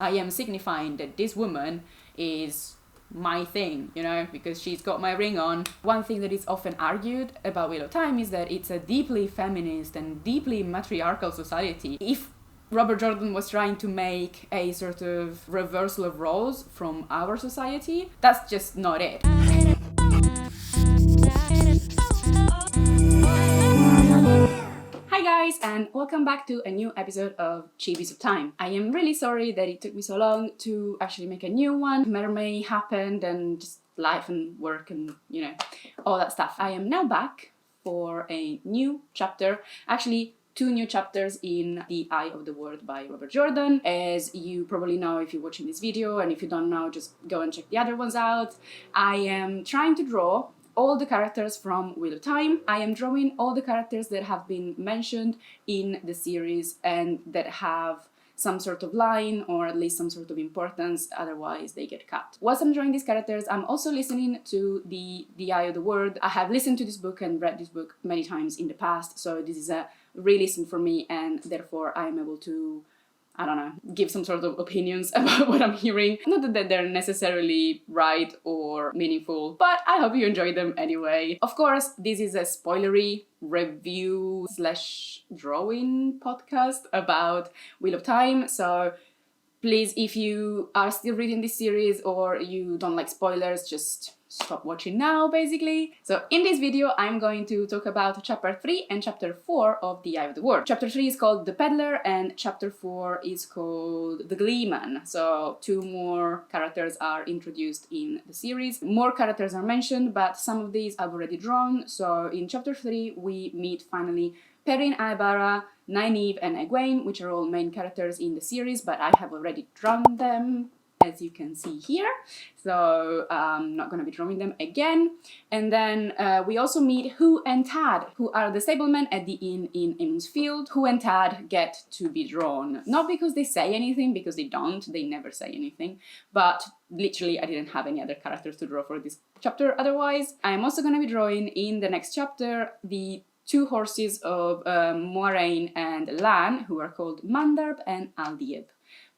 I am signifying that this woman is my thing, you know, because she's got my ring on. One thing that is often argued about Wheel of Time is that it's a deeply feminist and deeply matriarchal society. If Robert Jordan was trying to make a sort of reversal of roles from our society, that's just not it. Hi guys, and welcome back to a new episode of Chibis of Time. I am really sorry that it took me so long to actually make a new one. May happened and just life and work and, you know, all that stuff. I am now back for a new chapter. Actually, two new chapters in The Eye of the World by Robert Jordan. As you probably know if you're watching this video, and if you don't know, just go and check the other ones out. I am trying to draw all the characters from Wheel of Time. I am drawing all the characters that have been mentioned in the series and that have some sort of line or at least some sort of importance, otherwise they get cut. Whilst I'm drawing these characters, I'm also listening to The Eye of the World. I have listened to this book and read this book many times in the past, so this is a re-listen for me, and therefore I am able to, I don't know, give some sort of opinions about what I'm hearing. Not that they're necessarily right or meaningful, but I hope you enjoy them anyway. Of course, this is a spoilery review / drawing podcast about Wheel of Time, so please, if you are still reading this series or you don't like spoilers, just stop watching now, basically. So in this video, I'm going to talk about chapter 3 and chapter 4 of The Eye of the World. Chapter 3 is called The Peddler and chapter 4 is called The Gleeman. So two more characters are introduced in the series. More characters are mentioned, but some of these I've already drawn. So in chapter 3, we meet finally Perrin, Aibara, Nynaeve and Egwene, which are all main characters in the series, but I have already drawn them, as you can see here, so I'm not going to be drawing them again. And then we also meet Hugh and Tad, who are the stablemen at the inn in Emond's Field. Hugh and Tad get to be drawn, not because they say anything, because they don't, they never say anything, but literally I didn't have any other characters to draw for this chapter otherwise. I'm also going to be drawing in the next chapter the two horses of Moiraine and Lan, who are called Mandarb and Aldieb,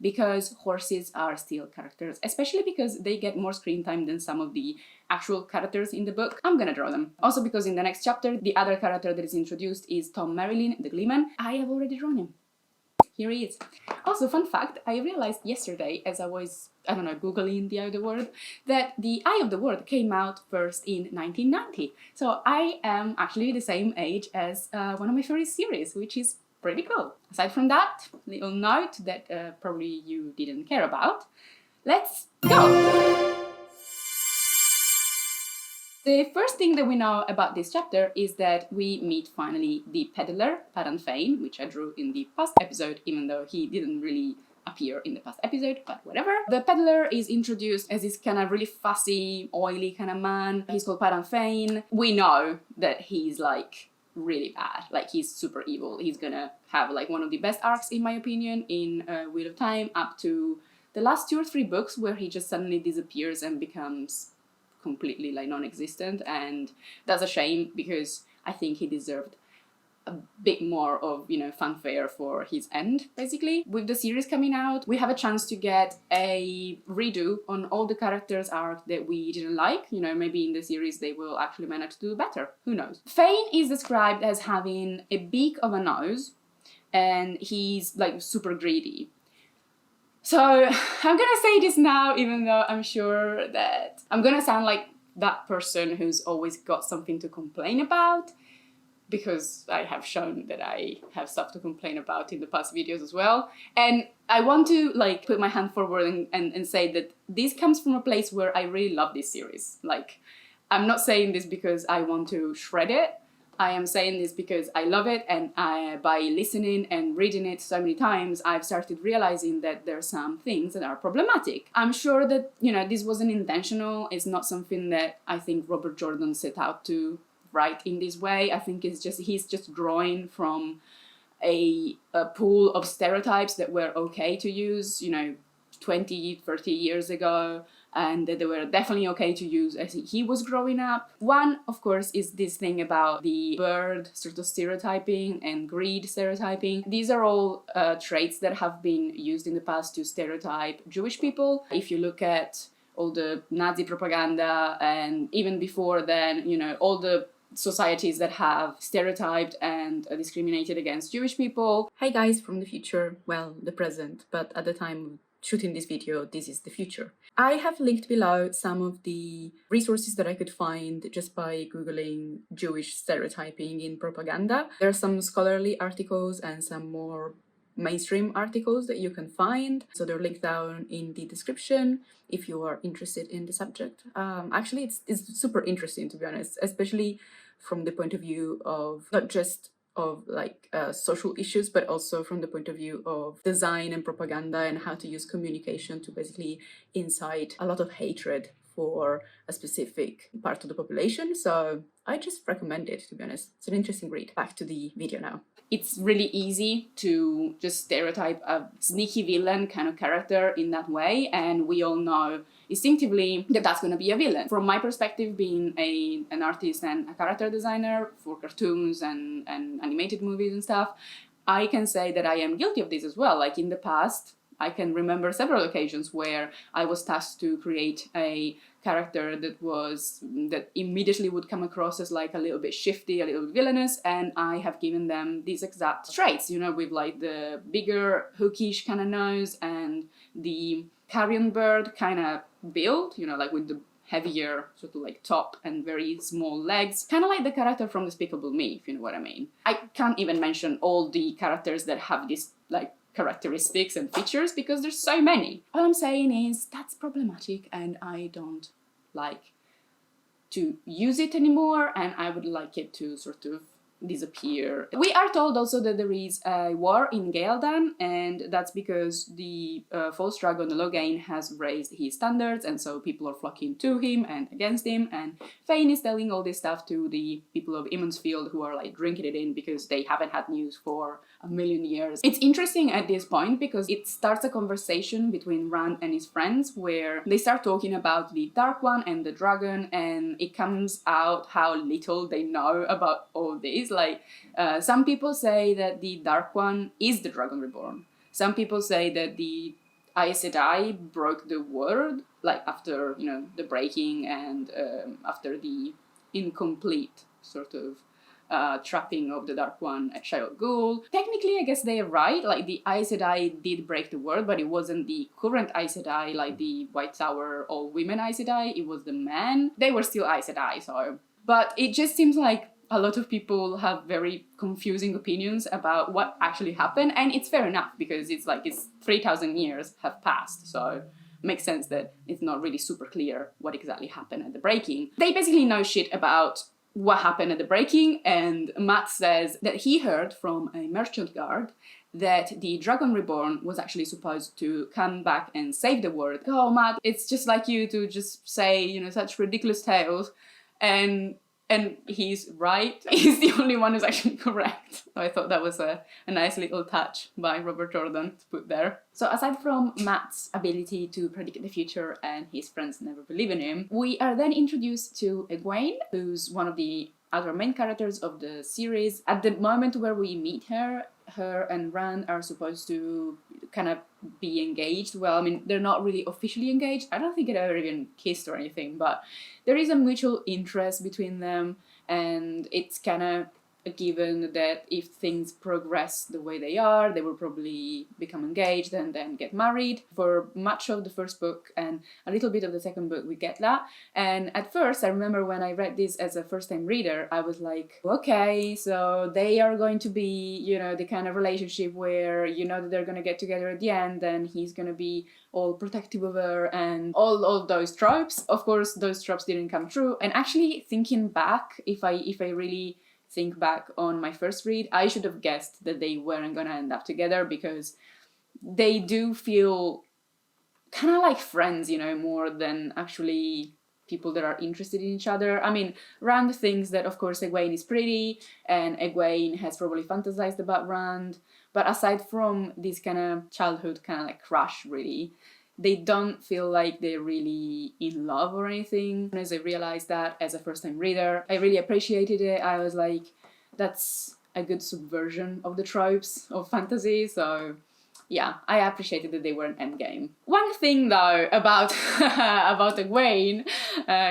because horses are still characters, especially because they get more screen time than some of the actual characters in the book. I'm gonna draw them. Also because in the next chapter, the other character that is introduced is Tom Merrilin, the Gleeman. I have already drawn him. Here he is. Also, fun fact, I realized yesterday, as I was, I don't know, Googling The Eye of the World, that The Eye of the World came out first in 1990. So I am actually the same age as one of my favorite series, which is pretty cool. Aside from that, little note that probably you didn't care about. Let's go! The first thing that we know about this chapter is that we meet finally the Peddler, Padan, which I drew in the past episode, even though he didn't really appear in the past episode, but whatever. The Peddler is introduced as this kind of really fussy, oily kind of man. He's called Padan. We know that he's like really bad, like he's super evil. He's gonna have like one of the best arcs, in my opinion, in Wheel of Time, up to the last 2 or 3 books where he just suddenly disappears and becomes completely like non-existent, and that's a shame because I think he deserved a bit more of, you know, fanfare for his end, basically. With the series coming out, we have a chance to get a redo on all the characters' arc that we didn't like. You know, maybe in the series they will actually manage to do better. Who knows? Fane is described as having a beak of a nose, and he's like super greedy. So I'm gonna say this now, even though I'm sure that I'm gonna sound like that person who's always got something to complain about, because I have shown that I have stuff to complain about in the past videos as well. And I want to like put my hand forward and say that this comes from a place where I really love this series. Like, I'm not saying this because I want to shred it. I am saying this because I love it, and by listening and reading it so many times, I've started realizing that there are some things that are problematic. I'm sure that, you know, this wasn't intentional. It's not something that I think Robert Jordan set out to write in this way. I think it's just, he's just drawing from a pool of stereotypes that were okay to use, you know, 20, 30 years ago, and that they were definitely okay to use as he was growing up. One, of course, is this thing about the bird sort of stereotyping and greed stereotyping. These are all traits that have been used in the past to stereotype Jewish people. If you look at all the Nazi propaganda, and even before then, you know, all the societies that have stereotyped and discriminated against Jewish people. Hi guys from the future, well, the present, but at the time shooting this video, this is the future. I have linked below some of the resources that I could find just by googling Jewish stereotyping in propaganda. There are some scholarly articles and some more mainstream articles that you can find, so they're linked down in the description if you are interested in the subject. Actually, it's super interesting, to be honest, especially from the point of view of not just of like social issues, but also from the point of view of design and propaganda and how to use communication to basically incite a lot of hatred for a specific part of the population. So I just recommend it, to be honest. It's an interesting read. Back to the video now. It's really easy to just stereotype a sneaky villain kind of character in that way, and we all know instinctively that that's going to be a villain. From my perspective, being an artist and a character designer for cartoons and animated movies and stuff, I can say that I am guilty of this as well. Like in the past, I can remember several occasions where I was tasked to create a character that immediately would come across as like a little bit shifty, a little bit villainous, and I have given them these exact traits, you know, with like the bigger hookish kind of nose and the carrion bird kind of build, you know, like with the heavier sort of like top and very small legs, kind of like the character from Despicable Me, if you know what I mean. I can't even mention all the characters that have this like characteristics and features because there's so many. All I'm saying is that's problematic and I don't like to use it anymore, and I would like it to sort of disappear. We are told also that there is a war in Ghealdan, and that's because the false dragon Loghain has raised his standards, and so people are flocking to him and against him, and Fane is telling all this stuff to the people of Immonsfield who are like drinking it in because they haven't had news for a million years. It's interesting at this point because it starts a conversation between Rand and his friends where they start talking about the Dark One and the dragon, and it comes out how little they know about all this. Like, some people say that the Dark One is the Dragon Reborn. Some people say that the Aes Sedai broke the word, like after, you know, the breaking and after the incomplete sort of trapping of the Dark One at Shayol Ghul. Technically, I guess they're right, like the Aes Sedai did break the word, but it wasn't the current Aes Sedai, like the White Tower all-women Aes Sedai, it was the men. They were still Aes Sedai, so... But it just seems like a lot of people have very confusing opinions about what actually happened, and it's fair enough, because it's 3,000 years have passed, so makes sense that it's not really super clear what exactly happened at the breaking. They basically know shit about what happened at the breaking, and Matt says that he heard from a merchant guard that the Dragon Reborn was actually supposed to come back and save the world. Oh, Matt, it's just like you to just say, you know, such ridiculous tales, and he's right. He's the only one who's actually correct. So I thought that was a nice little touch by Robert Jordan to put there. So aside from Matt's ability to predict the future and his friends never believe in him, we are then introduced to Egwene, who's one of the other main characters of the series. At the moment where we meet her and Rand are supposed to kind of be engaged. Well, I mean, they're not really officially engaged. I don't think it ever even kissed or anything, but there is a mutual interest between them, and it's kind of a given that if things progress the way they are, they will probably become engaged and then get married. For much of the first book and a little bit of the second book, we get that. And at first, I remember when I read this as a first-time reader, I was like, okay, so they are going to be, you know, the kind of relationship where you know that they're going to get together at the end, and he's going to be all protective of her and all those tropes. Of course, those tropes didn't come true. And actually, thinking back, if I really think back on my first read, I should have guessed that they weren't gonna end up together, because they do feel kind of like friends, you know, more than actually people that are interested in each other. I mean, Rand thinks that, of course, Egwene is pretty, and Egwene has probably fantasized about Rand, but aside from this kind of childhood kind of like crush, really, they don't feel like they're really in love or anything. As I realized that as a first-time reader, I really appreciated it. I was like, that's a good subversion of the tropes of fantasy, so yeah, I appreciated that they were an endgame. One thing though about about Egwene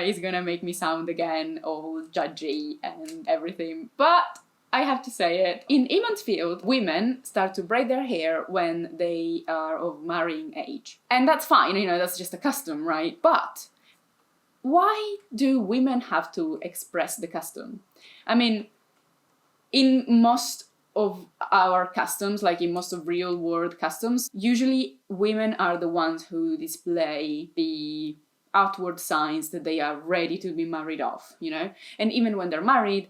is gonna make me sound again all judgy and everything, but I have to say it. In Emondfield, women start to braid their hair when they are of marrying age. And that's fine, you know, that's just a custom, right? But why do women have to express the custom? I mean, in most of our customs, like in most of real world customs, usually women are the ones who display the outward signs that they are ready to be married off, you know? And even when they're married,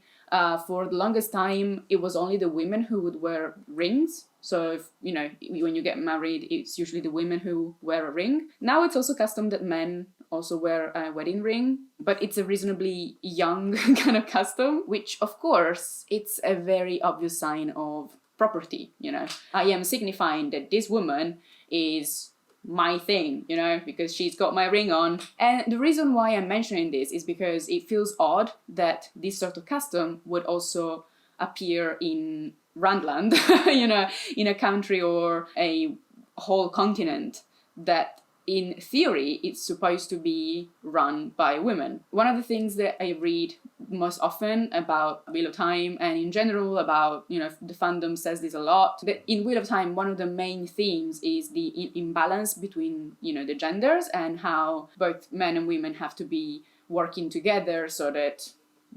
for the longest time, it was only the women who would wear rings. So, if, you know, when you get married, it's usually the women who wear a ring. Now it's also custom that men also wear a wedding ring, but it's a reasonably young kind of custom, which of course, it's a very obvious sign of property, you know. I am signifying that this woman is my thing, you know, because she's got my ring on. And the reason why I'm mentioning this is because it feels odd that this sort of custom would also appear in Randland, you know, in a country or a whole continent that in theory, it's supposed to be run by women. One of the things that I read most often about Wheel of Time and in general about, you know, the fandom says this a lot, that in Wheel of Time, one of the main themes is the imbalance between, you know, the genders and how both men and women have to be working together so that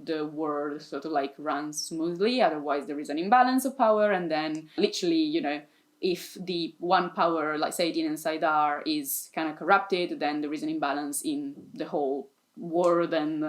the world sort of like runs smoothly. Otherwise, there is an imbalance of power, and then literally, you know, if the one power, like Saidin and Saidar, is kind of corrupted, then there is an imbalance in the whole world and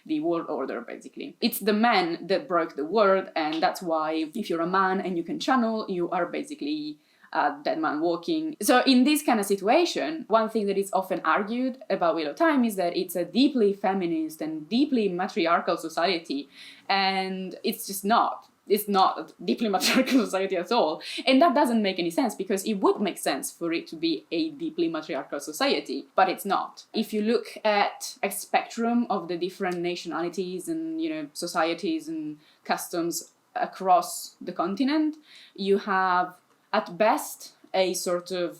the world order, basically. It's the men that broke the world, and that's why if you're a man and you can channel, you are basically a dead man walking. So in this kind of situation, one thing that is often argued about Wheel of Time is that it's a deeply feminist and deeply matriarchal society, and it's just not. It's not a deeply matriarchal society at all. And that doesn't make any sense, because it would make sense for it to be a deeply matriarchal society, but it's not. If you look at a spectrum of the different nationalities and, you know, societies and customs across the continent, you have, at best, a sort of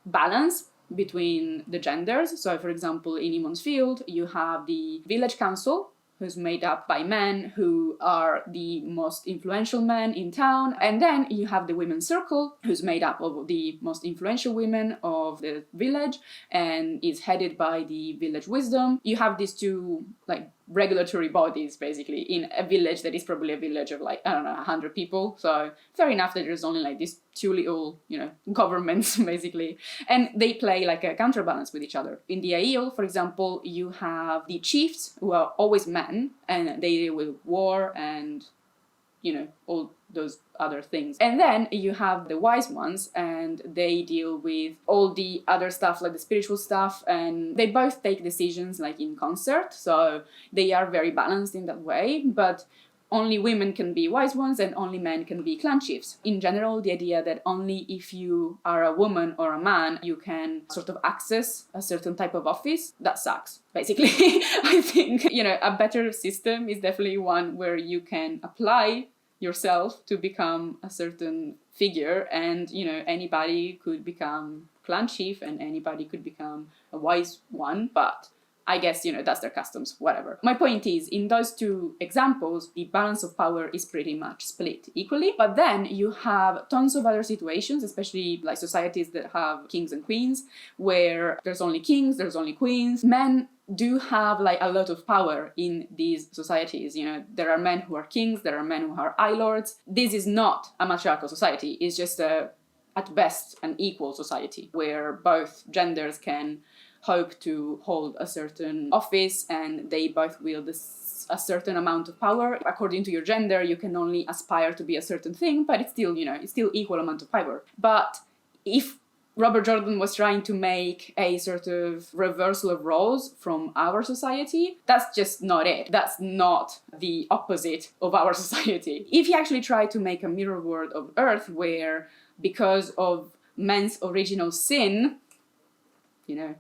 balance between the genders. So, for example, in Emondfield, you have the village council, who's made up by men who are the most influential men in town. And then you have the women's circle, who's made up of the most influential women of the village and is headed by the village wisdom. You have these two, like, regulatory bodies, basically, in a village that is probably a village of, like, I don't know, 100 people. So fair enough that there's only, like, these two little, you know, governments, basically. And they play, like, a counterbalance with each other. In the Aiel, for example, you have the chiefs, who are always men, and they deal with war and, you know, all those other things. And then you have the wise ones, and they deal with all the other stuff, like the spiritual stuff, and they both take decisions, like, in concert, so they are very balanced in that way, but only women can be wise ones and only men can be clan chiefs. In general, the idea that only if you are a woman or a man, you can sort of access a certain type of office, that sucks, basically. I think, you know, a better system is definitely one where you can apply yourself to become a certain figure, and, you know, anybody could become clan chief and anybody could become a wise one, but I guess, you know, that's their customs, whatever. My point is, in those two examples, the balance of power is pretty much split equally. But then you have tons of other situations, especially like societies that have kings and queens, where there's only kings, there's only queens. Men do have, like, a lot of power in these societies. You know, there are men who are kings, there are men who are high lords. This is not a matriarchal society. It's just at best, an equal society where both genders can hope to hold a certain office and they both wield a certain amount of power. According to your gender, you can only aspire to be a certain thing, but it's still, you know, it's still equal amount of power. But if Robert Jordan was trying to make a sort of reversal of roles from our society, that's just not it. That's not the opposite of our society. If he actually tried to make a mirror world of Earth where, because of men's original sin,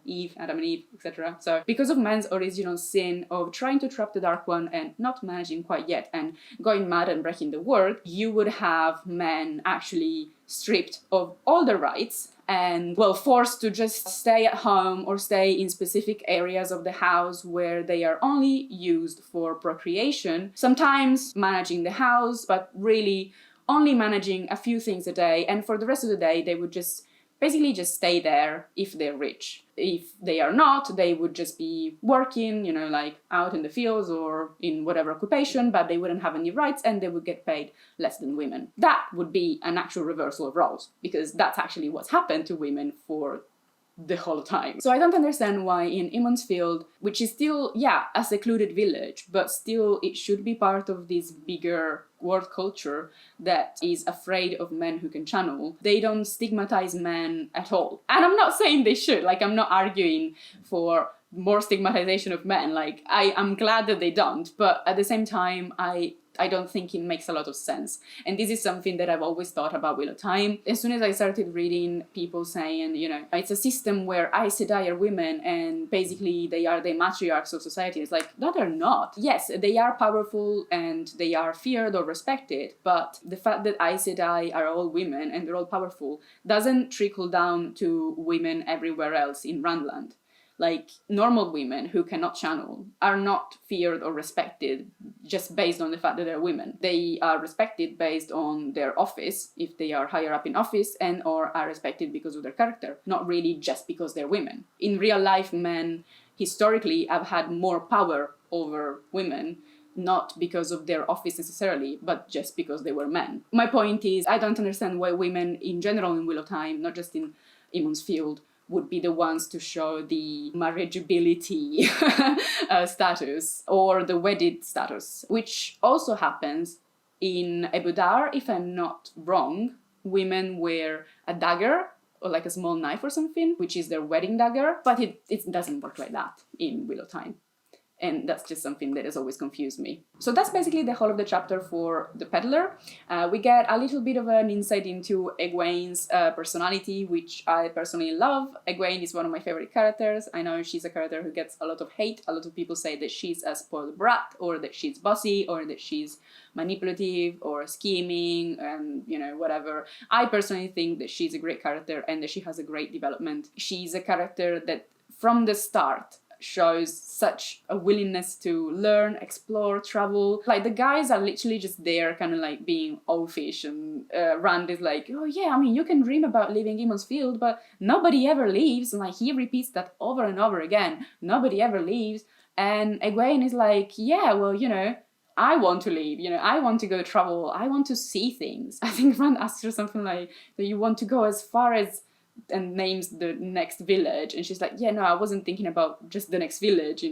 Eve, Adam and Eve, etc. So because of man's original sin of trying to trap the Dark One and not managing quite yet and going mad and breaking the world, you would have men actually stripped of all their rights and, well, forced to just stay at home or stay in specific areas of the house where they are only used for procreation, sometimes managing the house, but really only managing a few things a day, and for the rest of the day they would just basically just stay there if they're rich. If they are not, they would just be working, like out in the fields or in whatever occupation, but they wouldn't have any rights and they would get paid less than women. That would be an actual reversal of roles, because that's actually what's happened to women for the whole time. So I don't understand why in Emon's Field, which is still, a secluded village, but still it should be part of this bigger world culture that is afraid of men who can channel, they don't stigmatize men at all. And I'm not saying they should, I'm not arguing for more stigmatization of men, I'm glad that they don't, but at the same time, I don't think it makes a lot of sense. And this is something that I've always thought about Wheel of Time. As soon as I started reading people saying, it's a system where Aes Sedai are women and basically they are the matriarchs of society. It's like, no, they're not. Yes, they are powerful and they are feared or respected, but the fact that Aes Sedai are all women and they're all powerful doesn't trickle down to women everywhere else in Randland. Normal women who cannot channel are not feared or respected just based on the fact that they're women. They are respected based on their office, if they are higher up in office, and or are respected because of their character, not really just because they're women. In real life, men historically have had more power over women, not because of their office necessarily, but just because they were men. My point is, I don't understand why women in general in Wheel of Time, not just in Emon's Field, would be the ones to show the marriageability status or the wedded status, which also happens in Ebudar, if I'm not wrong. Women wear a dagger or a small knife or something, which is their wedding dagger, but it doesn't work like that in Wheel of Time. And that's just something that has always confused me. So that's basically the whole of the chapter for the Peddler. We get a little bit of an insight into Egwene's personality, which I personally love. Egwene is one of my favorite characters. I know she's a character who gets a lot of hate. A lot of people say that she's a spoiled brat, or that she's bossy, or that she's manipulative or scheming and, whatever. I personally think that she's a great character and that she has a great development. She's a character that from the start shows such a willingness to learn, explore, travel. The guys are literally just there kind of being oafish, and Rand is oh yeah, you can dream about leaving Emon's Field, but nobody ever leaves, and he repeats that over and over again, nobody ever leaves. And Egwene is yeah, well, I want to leave, I want to go travel, I want to see things. I think Rand asks her something that you want to go as far as, and names the next village, and she's yeah, no, I wasn't thinking about just the next village,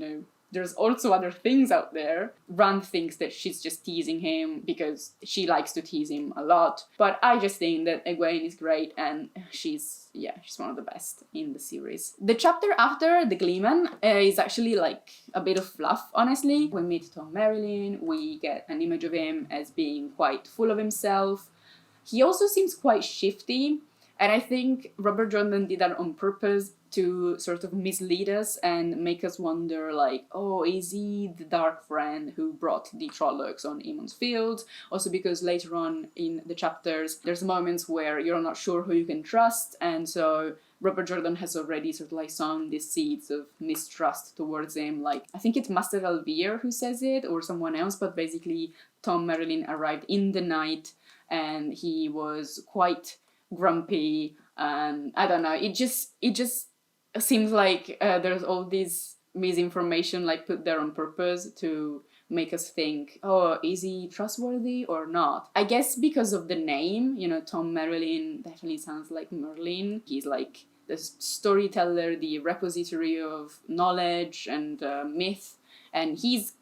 there's also other things out there. Rand thinks that she's just teasing him because she likes to tease him a lot, but I just think that Egwene is great, and she's one of the best in the series. The chapter after, the Gleeman, is actually a bit of fluff, honestly. We meet Tom Merrilin, we get an image of him as being quite full of himself. He also seems quite shifty, and I think Robert Jordan did that on purpose to sort of mislead us and make us wonder, oh, is he the dark friend who brought the Trollocs on Emon's Field? Also because later on in the chapters, there's moments where you're not sure who you can trust, and so Robert Jordan has already sort of sown these seeds of mistrust towards him. I think it's Master Alvier who says it, or someone else, but basically Tom Merrilin arrived in the night and he was quite grumpy, and I don't know, it just seems there's all this misinformation put there on purpose to make us think, oh, is he trustworthy or not? I guess because of the name, Tom Merrilin definitely sounds like Merlin. He's the storyteller, the repository of knowledge and myth, and he's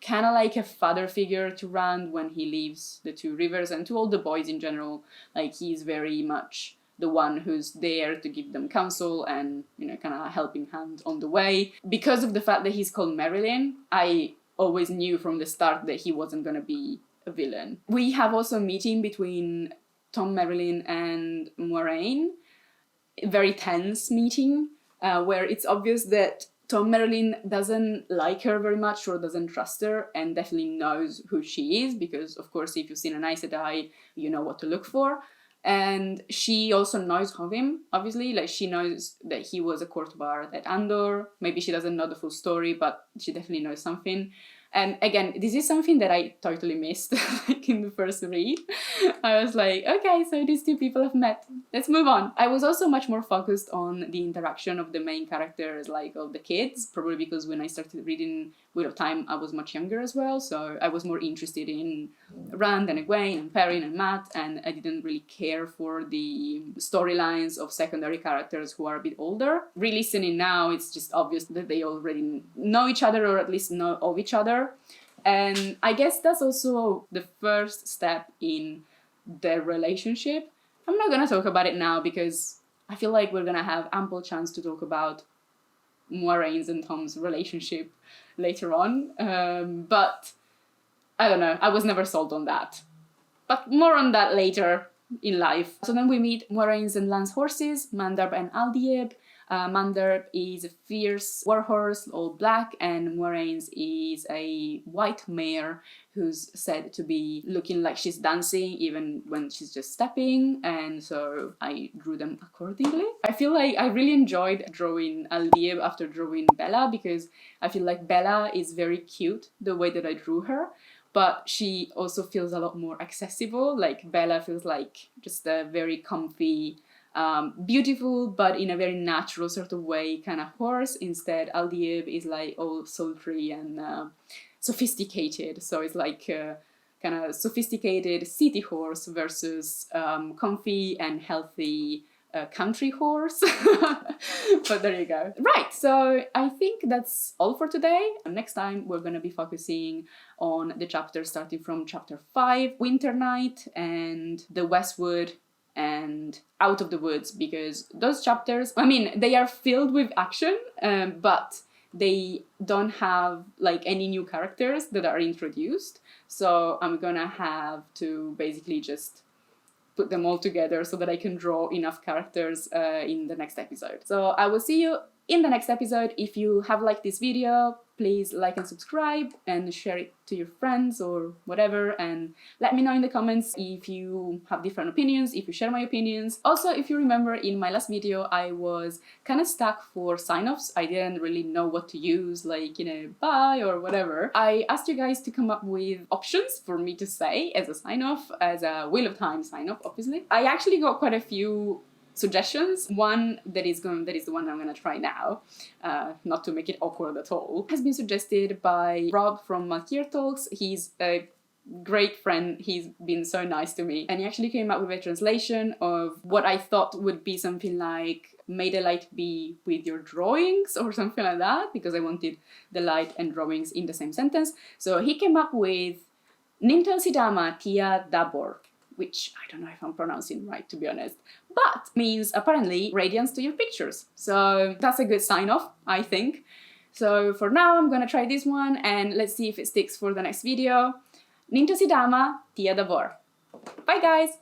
kind of a father figure to Rand when he leaves the Two Rivers, and to all the boys in general. He's very much the one who's there to give them counsel and, kind of a helping hand on the way. Because of the fact that he's called Merrilin, I always knew from the start that he wasn't going to be a villain. We have also a meeting between Tom Merrilin and Moiraine. A very tense meeting. where it's obvious that Tom Merlin doesn't like her very much or doesn't trust her, and definitely knows who she is, because of course if you've seen an Aes Sedai, you know what to look for. And she also knows of him, obviously, like she knows that he was a court bard at Andor. Maybe she doesn't know the full story, but she definitely knows something. And again, this is something that I totally missed like in the first read. I was like, okay, so these two people have met. Let's move on. I was also much more focused on the interaction of the main characters, like of the kids, probably because when I started reading Wheel of Time, I was much younger as well. So I was more interested in Rand and Egwene and Perrin and Matt, and I didn't really care for the storylines of secondary characters who are a bit older. Re-listening now, it's just obvious that they already know each other, or at least know of each other. And I guess that's also the first step in their relationship. I'm not gonna talk about it now because I feel like we're gonna have ample chance to talk about Moiraine's and Tom's relationship later on. But I don't know, I was never sold on that. But more on that later in life. So then we meet Moiraine's and Lan's horses, Mandarb and Aldieb. Mandarb is a fierce warhorse, all black, and Moiraine's is a white mare who's said to be looking like she's dancing even when she's just stepping, and so I drew them accordingly. I feel like I really enjoyed drawing Aldieb after drawing Bella, because I feel like Bella is very cute the way that I drew her, but she also feels a lot more accessible. Like Bella feels like just a very comfy, beautiful, but in a very natural sort of way kind of horse. Instead, Aldieb is like all sultry and sophisticated. So it's like kind of sophisticated city horse versus comfy and healthy country horse. But there you go. Right, so I think that's all for today. Next time we're going to be focusing on the chapter starting from chapter 5, Winter Night, and the Westwood and Out of the Woods, because those chapters, I mean, they are filled with action, but they don't have like any new characters that are introduced. So I'm gonna have to basically just put them all together so that I can draw enough characters in the next episode. So I will see you in the next episode. If you have liked this video, please like and subscribe and share it to your friends or whatever, and let me know in the comments if you have different opinions, if you share my opinions. Also, if you remember, in my last video I was kind of stuck for sign-offs. I didn't really know what to use, like, you know, bye or whatever. I asked you guys to come up with options for me to say as a sign-off, as a Wheel of Time sign-off, obviously. I actually got quite a few suggestions. One that is the one I'm gonna try now, not to make it awkward at all, has been suggested by Rob from Matriarchal. He's a great friend, he's been so nice to me, and he actually came up with a translation of what I thought would be something like "May the light be with your drawings" or something like that, because I wanted the light and drawings in the same sentence. So he came up with Nintel Sidama Tia Dabor, which I don't know if I'm pronouncing right, to be honest, but means apparently radiance to your pictures. So that's a good sign-off, I think. So for now, I'm gonna try this one, and let's see if it sticks for the next video. Ninto Sidama, Tia Dabor. Bye, guys!